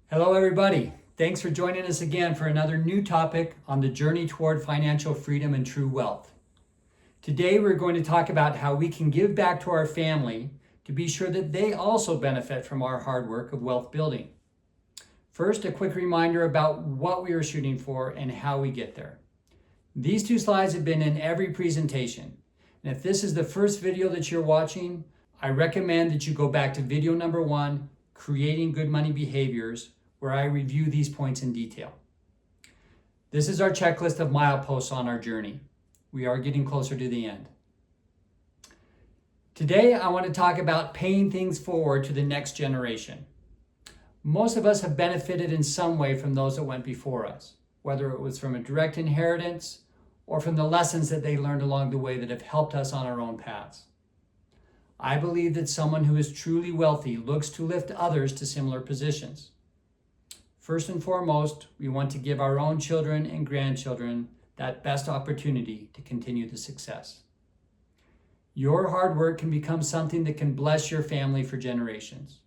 Hello, everybody. Thanks for joining us again for another new topic on the journey toward financial freedom and true wealth. Today, we're going to talk about how we can give back to our family to be sure that they also benefit from our hard work of wealth building. First, a quick reminder about what we are shooting for and how we get there. These two slides have been in every presentation. And if this is the first video that you're watching, I recommend that you go back to video number 1, Creating Good Money Behaviors, where I review these points in detail. This is our checklist of mileposts on our journey. We are getting closer to the end. Today, I want to talk about paying things forward to the next generation. Most of us have benefited in some way from those that went before us, whether it was from a direct inheritance or from the lessons that they learned along the way that have helped us on our own paths. I believe that someone who is truly wealthy looks to lift others to similar positions. First and foremost, we want to give our own children and grandchildren that best opportunity to continue the success. Your hard work can become something that can bless your family for generations.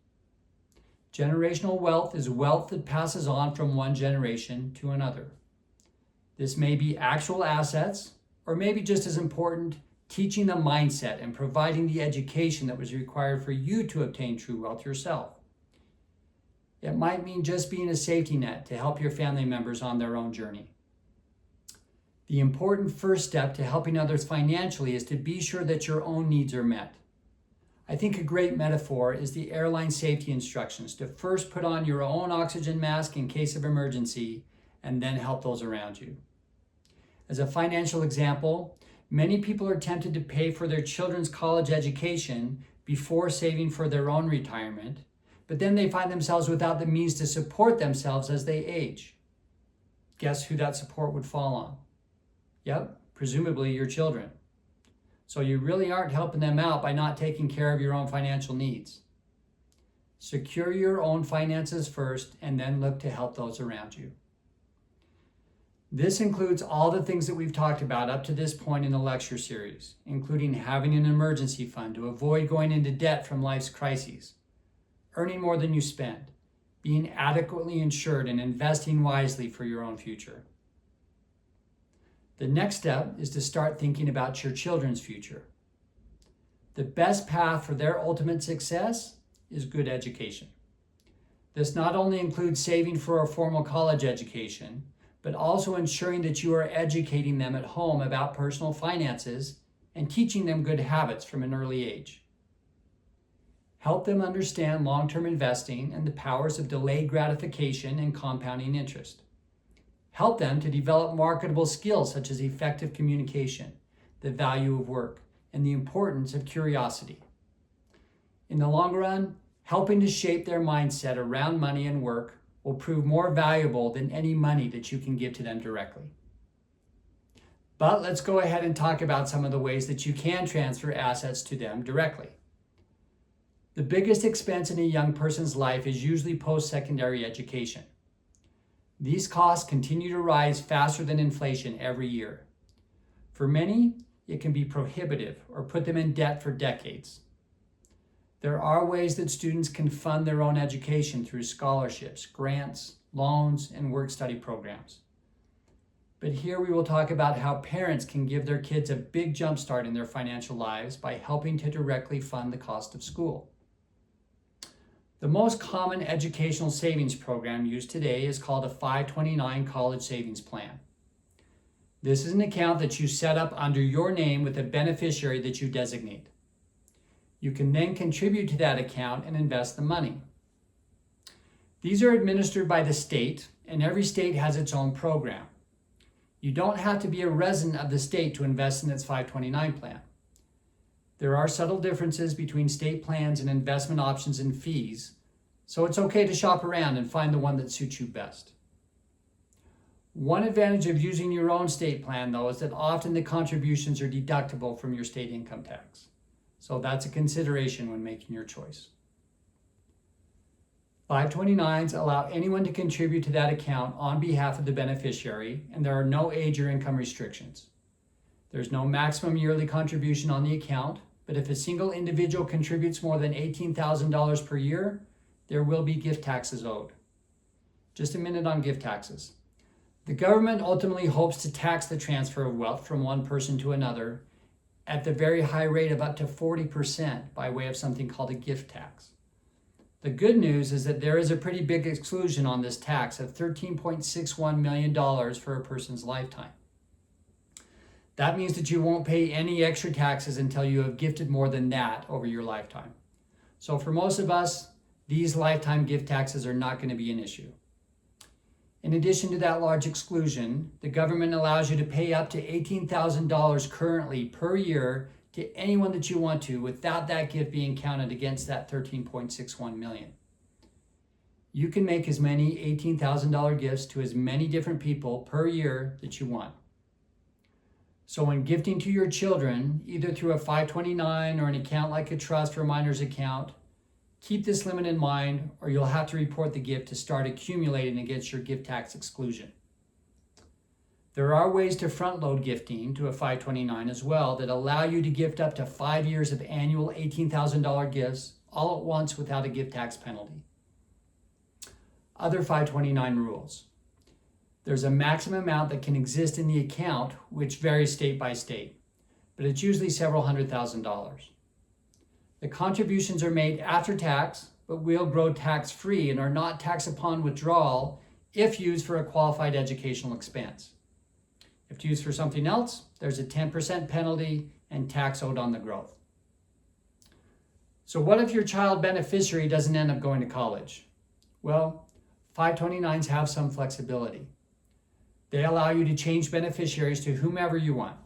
Generational wealth is wealth that passes on from one generation to another. This may be actual assets, or maybe just as important, teaching the mindset and providing the education that was required for you to obtain true wealth yourself. It might mean just being a safety net to help your family members on their own journey. The important first step to helping others financially is to be sure that your own needs are met. I think a great metaphor is the airline safety instructions to first put on your own oxygen mask in case of emergency and then help those around you. As a financial example, many people are tempted to pay for their children's college education before saving for their own retirement, but then they find themselves without the means to support themselves as they age. Guess who that support would fall on? Yep, presumably your children. So you really aren't helping them out by not taking care of your own financial needs. Secure your own finances first and then look to help those around you. This includes all the things that we've talked about up to this point in the lecture series, including having an emergency fund to avoid going into debt from life's crises, earning more than you spend, being adequately insured, and investing wisely for your own future. The next step is to start thinking about your children's future. The best path for their ultimate success is good education. This not only includes saving for a formal college education, but also ensuring that you are educating them at home about personal finances and teaching them good habits from an early age. Help them understand long-term investing and the powers of delayed gratification and compounding interest. Help them to develop marketable skills such as effective communication, the value of work, and the importance of curiosity. In the long run, helping to shape their mindset around money and work will prove more valuable than any money that you can give to them directly. But let's go ahead and talk about some of the ways that you can transfer assets to them directly. The biggest expense in a young person's life is usually post-secondary education. These costs continue to rise faster than inflation every year. For many, it can be prohibitive or put them in debt for decades. There are ways that students can fund their own education through scholarships, grants, loans, and work-study programs. But here we will talk about how parents can give their kids a big jumpstart in their financial lives by helping to directly fund the cost of school. The most common educational savings program used today is called a 529 College Savings Plan. This is an account that you set up under your name with a beneficiary that you designate. You can then contribute to that account and invest the money. These are administered by the state, and every state has its own program. You don't have to be a resident of the state to invest in its 529 plan. There are subtle differences between state plans and investment options and fees, so it's okay to shop around and find the one that suits you best. One advantage of using your own state plan, though, is that often the contributions are deductible from your state income tax. So that's a consideration when making your choice. 529s allow anyone to contribute to that account on behalf of the beneficiary, and there are no age or income restrictions. There's no maximum yearly contribution on the account, but if a single individual contributes more than $18,000 per year, there will be gift taxes owed. Just a minute on gift taxes. The government ultimately hopes to tax the transfer of wealth from one person to another at the very high rate of up to 40% by way of something called a gift tax. The good news is that there is a pretty big exclusion on this tax of $13.61 million for a person's lifetime. That means that you won't pay any extra taxes until you have gifted more than that over your lifetime. So for most of us, these lifetime gift taxes are not going to be an issue. In addition to that large exclusion, the government allows you to pay up to $18,000 currently per year to anyone that you want to without that gift being counted against that $13.61 million. You can make as many $18,000 gifts to as many different people per year that you want. So when gifting to your children, either through a 529 or an account like a trust or minor's account, keep this limit in mind or you'll have to report the gift to start accumulating against your gift tax exclusion. There are ways to front load gifting to a 529 as well that allow you to gift up to 5 years of annual $18,000 gifts all at once without a gift tax penalty. Other 529 rules. There's a maximum amount that can exist in the account, which varies state by state, but it's usually several $100,000. The contributions are made after tax, but will grow tax-free and are not taxed upon withdrawal if used for a qualified educational expense. If used for something else, there's a 10% penalty and tax owed on the growth. So what if your child beneficiary doesn't end up going to college? Well, 529s have some flexibility. They allow you to change beneficiaries to whomever you want.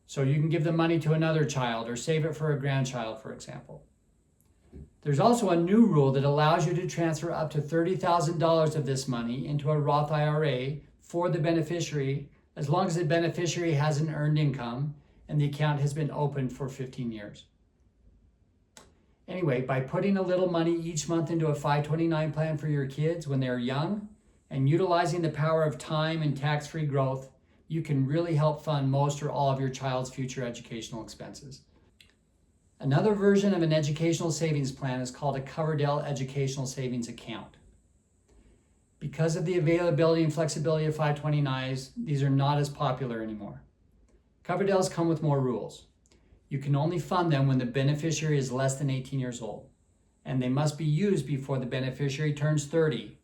So you can give the money to another child or save it for a grandchild, for example. There's also a new rule that allows you to transfer up to $30,000 of this money into a Roth IRA for the beneficiary as long as the beneficiary has an earned income and the account has been open for 15 years. Anyway, by putting a little money each month into a 529 plan for your kids when they're young and utilizing the power of time and tax-free growth, you can really help fund most or all of your child's future educational expenses. Another version of an educational savings plan is called a Coverdell Educational Savings Account. Because of the availability and flexibility of 529s, these are not as popular anymore. Coverdells come with more rules. You can only fund them when the beneficiary is less than 18 years old, and they must be used before the beneficiary turns 30.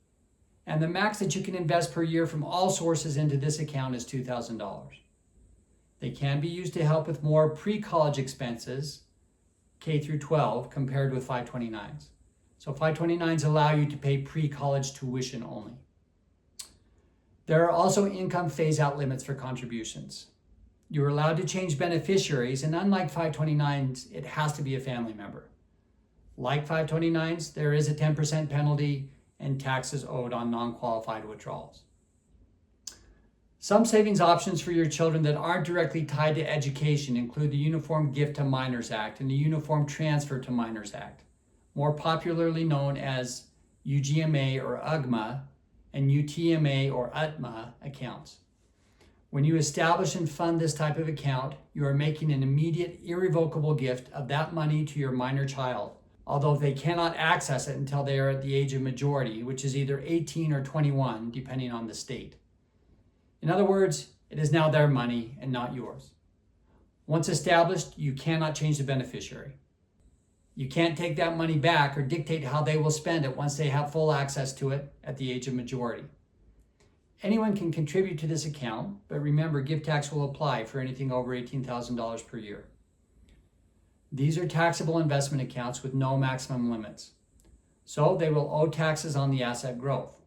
And the max that you can invest per year from all sources into this account is $2,000. They can be used to help with more pre-college expenses, K through 12, compared with 529s. So 529s allow you to pay pre-college tuition only. There are also income phase-out limits for contributions. You're allowed to change beneficiaries, and unlike 529s, it has to be a family member. Like 529s, there is a 10% penalty and taxes owed on non-qualified withdrawals. Some savings options for your children that aren't directly tied to education include the Uniform Gift to Minors Act and the Uniform Transfer to Minors Act, more popularly known as UGMA or UGMA and UTMA or UTMA accounts. When you establish and fund this type of account, you are making an immediate, irrevocable gift of that money to your minor child, although they cannot access it until they are at the age of majority, which is either 18 or 21, depending on the state. In other words, it is now their money and not yours. Once established, you cannot change the beneficiary. You can't take that money back or dictate how they will spend it once they have full access to it at the age of majority. Anyone can contribute to this account, but remember, gift tax will apply for anything over $18,000 per year. These are taxable investment accounts with no maximum limits, so they will owe taxes on the asset growth.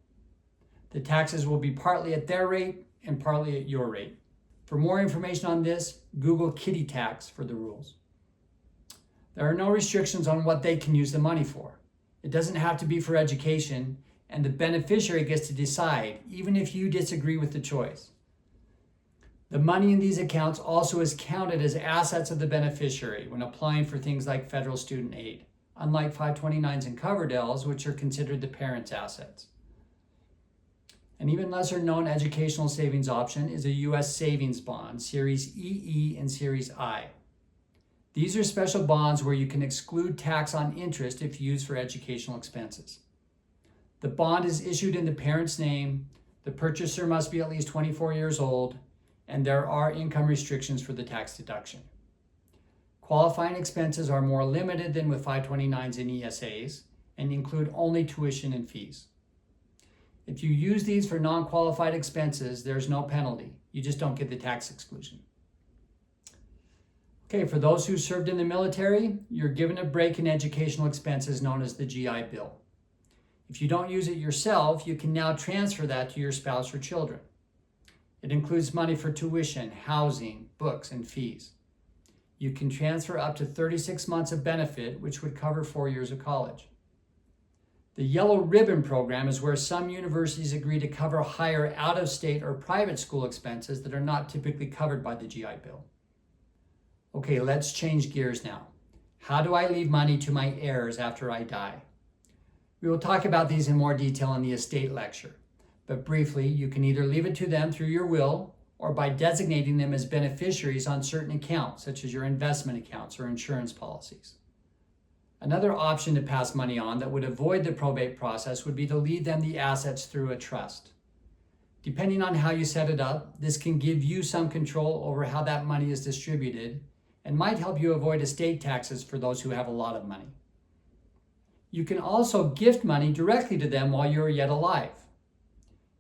The taxes will be partly at their rate and partly at your rate. For more information on this, Google Kitty Tax for the rules. There are no restrictions on what they can use the money for. It doesn't have to be for education, and the beneficiary gets to decide, even if you disagree with the choice. The money in these accounts also is counted as assets of the beneficiary when applying for things like federal student aid, unlike 529s and Coverdells, which are considered the parent's assets. An even lesser known educational savings option is a U.S. savings bond, Series EE and Series I. These are special bonds where you can exclude tax on interest if used for educational expenses. The bond is issued in the parent's name, the purchaser must be at least 24 years old, and there are income restrictions for the tax deduction. Qualifying expenses are more limited than with 529s and ESAs and include only tuition and fees. If you use these for non-qualified expenses, there's no penalty. You just don't get the tax exclusion. Okay, for those who served in the military, you're given a break in educational expenses known as the GI Bill. If you don't use it yourself, you can now transfer that to your spouse or children. It includes money for tuition, housing, books, and fees. You can transfer up to 36 months of benefit, which would cover 4 years of college. The Yellow Ribbon Program is where some universities agree to cover higher out-of-state or private school expenses that are not typically covered by the GI Bill. Okay, let's change gears now. How do I leave money to my heirs after I die? We will talk about these in more detail in the estate lecture, but briefly, you can either leave it to them through your will or by designating them as beneficiaries on certain accounts, such as your investment accounts or insurance policies. Another option to pass money on that would avoid the probate process would be to leave them the assets through a trust. Depending on how you set it up, this can give you some control over how that money is distributed and might help you avoid estate taxes for those who have a lot of money. You can also gift money directly to them while you're yet alive.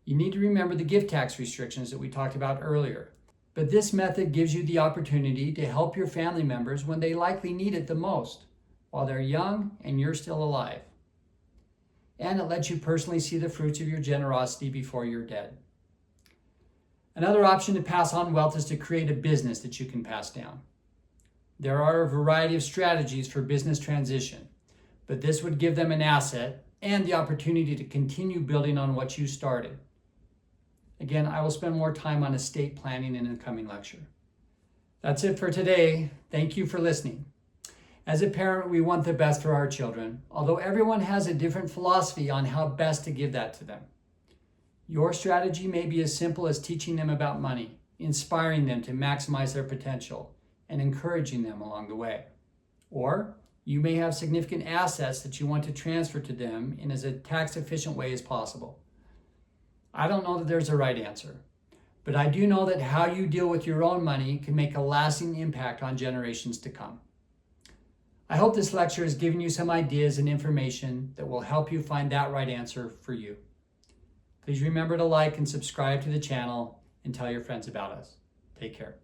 You need to remember the gift tax restrictions that we talked about earlier, but this method gives you the opportunity to help your family members when they likely need it the most, while they're young and you're still alive. And it lets you personally see the fruits of your generosity before you're dead. Another option to pass on wealth is to create a business that you can pass down. There are a variety of strategies for business transition, but this would give them an asset and the opportunity to continue building on what you started. Again, I will spend more time on estate planning in a coming lecture. That's it for today. Thank you for listening. As a parent, we want the best for our children, although everyone has a different philosophy on how best to give that to them. Your strategy may be as simple as teaching them about money, inspiring them to maximize their potential, and encouraging them along the way. Or you may have significant assets that you want to transfer to them in as a tax-efficient way as possible. I don't know that there's a right answer, but I do know that how you deal with your own money can make a lasting impact on generations to come. I hope this lecture has given you some ideas and information that will help you find that right answer for you. Please remember to like and subscribe to the channel and tell your friends about us. Take care.